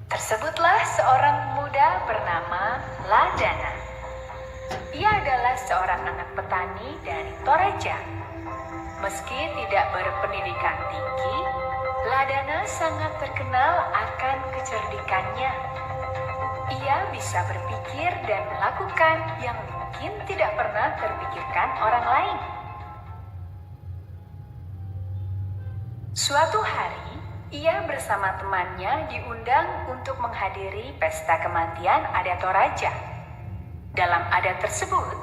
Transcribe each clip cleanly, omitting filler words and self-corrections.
Tersebutlah seorang pemuda bernama Ladana. Ia adalah seorang anak petani dari Toraja. Meski tidak berpendidikan tinggi, Ladana sangat terkenal akan kecerdikannya. Ia bisa berpikir dan melakukan yang mungkin tidak pernah terpikirkan orang lain. Suatu hari, ia bersama temannya diundang untuk menghadiri pesta kematian adat Toraja. Dalam adat tersebut,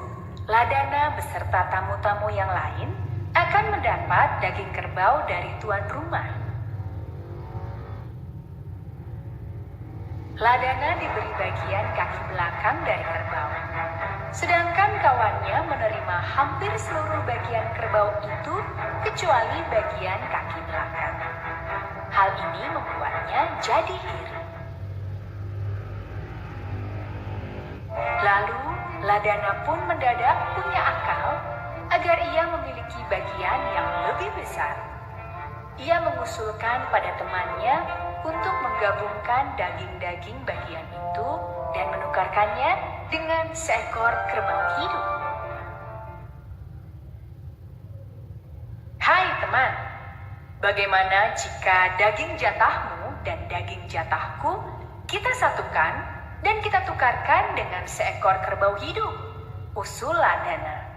Ladana beserta tamu-tamu yang lain akan mendapat daging kerbau dari tuan rumah. Ladana diberi bagian kaki belakang dari kerbau, sedangkan kawannya menerima hampir seluruh bagian kerbau itu kecuali bagian kaki belakang. Hal ini membuatnya jadi iri. Lalu, Ladana pun mendadak punya akal agar ia memiliki bagian yang lebih besar. Ia mengusulkan pada temannya untuk menggabungkan daging-daging bagian itu dan menukarkannya dengan seekor kerbau hidup. Hai teman, bagaimana jika daging jatahmu dan daging jatahku kita satukan dan kita tukarkan dengan seekor kerbau hidup? Usul Ladana.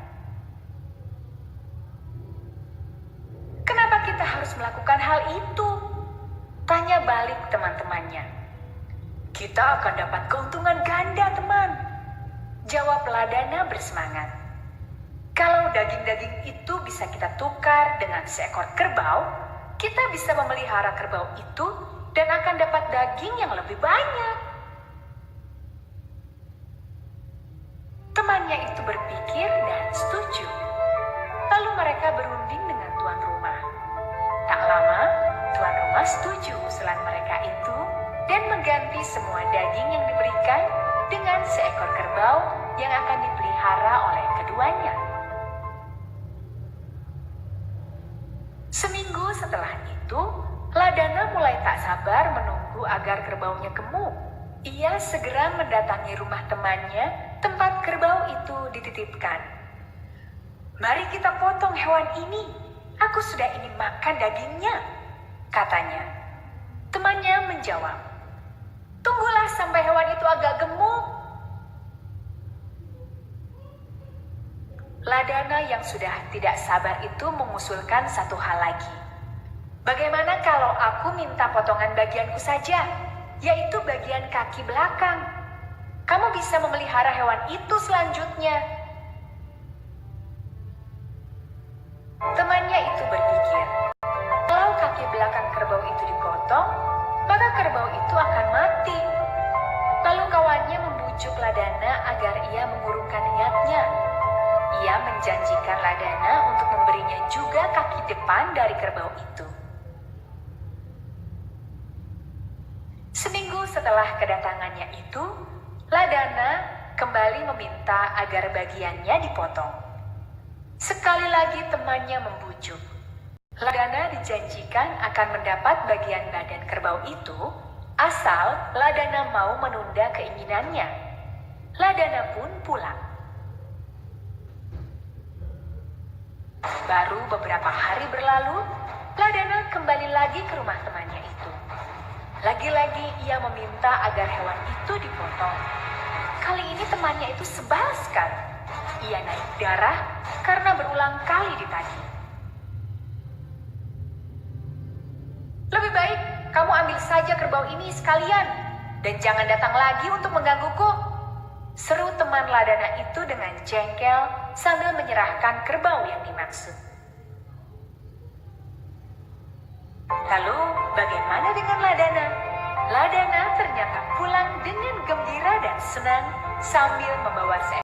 Kenapa kita harus melakukan hal itu? Tanya balik teman-temannya. Kita akan dapat keuntungan ganda, teman. Jawab Ladana bersemangat. Kalau daging-daging itu bisa kita tukar dengan seekor kerbau, kita bisa memelihara kerbau itu dan akan dapat daging yang lebih banyak. Temannya itu berpikir dan setuju. Lalu mereka berunding dengan tuan rumah. Tak lama, tuan rumah setuju usulan mereka itu dan mengganti semua daging yang diberikan dengan seekor kerbau yang akan dipelihara oleh keduanya. Seminggu setelah itu, Ladana mulai tak sabar menunggu agar kerbaunya gemuk. Ia segera mendatangi rumah temannya tempat kerbau itu dititipkan. Mari kita potong hewan ini. Aku sudah ingin makan dagingnya, katanya. Temannya menjawab, tunggulah sampai hewan itu agak gemuk. Ladana yang sudah tidak sabar itu mengusulkan satu hal lagi. Bagaimana kalau aku minta potongan bagianku saja, yaitu bagian kaki belakang? Kamu bisa memelihara hewan itu selanjutnya. Temannya itu berpikir, kalau kaki belakang kerbau itu dipotong, maka kerbau itu akan mati. Lalu kawannya membujuk Ladana agar ia mengurungkan niatnya. Ia menjanjikan Ladana untuk memberinya juga kaki depan dari kerbau itu. Seminggu setelah kedatangannya itu, Ladana kembali meminta agar bagiannya dipotong. Sekali lagi temannya membujuk. Ladana dijanjikan akan mendapat bagian badan kerbau itu, asal Ladana mau menunda keinginannya. Ladana pun pulang. Baru beberapa hari berlalu, Ladana kembali lagi ke rumah temannya itu. Lagi-lagi ia meminta agar hewan itu dipotong. Kali ini temannya itu sebal sekali. Ia naik darah karena berulang kali ditagih. Lebih baik kamu ambil saja kerbau ini sekalian dan jangan datang lagi untuk menggangguku, seru teman Ladana itu dengan jengkel sambil menyerahkan kerbau yang dimaksud. Lalu bagaimana dengan Ladana? Ladana ternyata pulang dengan gembira dan senang sambil membawa seekor